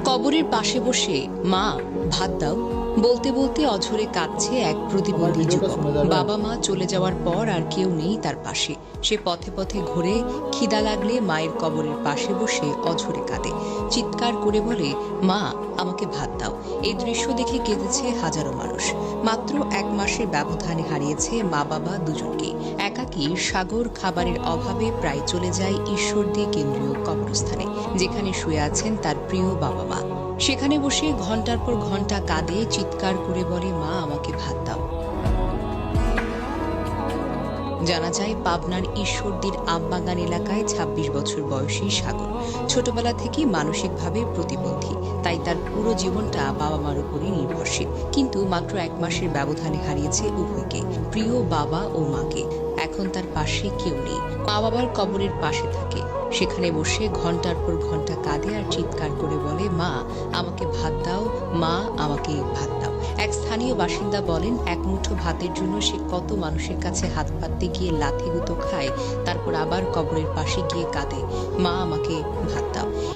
কবরের পাশে বসে মা ভাত দাও বলতে বলতে অঝরে কাঁদছে এক প্রতিবন্ধী যুবক। বাবা মা চলে যাওয়ার পর আর কেউ নেই তার পাশে। সে পথে পথে ঘুরে খিদা লাগলে মায়ের কবরের পাশে বসে অঝরে কাঁদে, চিৎকার করে বলে, মা আমাকে ভাত দাও। এই দৃশ্য দেখে কেঁদেছে হাজারো মানুষ। মাত্র 1 মাসের ব্যবধানে হারিয়েছে মা বাবা দুজনকে। একাকী সাগর খাবারের অভাবে প্রায় চলে যায় ঈশ্বরদী কেন্দ্রীয় কবরস্থানে, যেখানে শুয়ে আছেন তার প্রিয় বাবা মা। সেখানে বসে ঘন্টার পর ঘন্টা কাঁদে, চিৎকার করে বলে, মা আমাকে ভাত দাও। জানা যায় পাবনার ঈশ্বরদীর আমবাগান এলাকায় ২৬ বছর বয়সী সাগর ছোটবেলা থেকেই মানসিকভাবে প্রতিবন্ধী, তাই তার পুরো জীবনটা বাবা মার উপরে নির্ভরশীল। কিন্তু মাত্র 1 মাসের ব্যবধানে হারিয়েছে উভয়কে, প্রিয় বাবা ও মাকে। এখন তার পাশে কেউ নেই। মা বাবার কবরের পাশে থাকে, সেখানে বসে ঘন্টার পর ঘন্টা কাঁদে আর চিৎকার করে বলে, মা আমাকে ভাত দাও, মা আমাকে ভাত দাও। এক স্থানীয় বাসিন্দা বলেন, এক মুঠো ভাতের জন্য সে কত মানুষের কাছে হাত পাততে গিয়ে লাথি গুঁতো খায়, তারপর আবার কবরের পাশে গিয়ে কাঁদে, মা আমাকে ভাত দাও।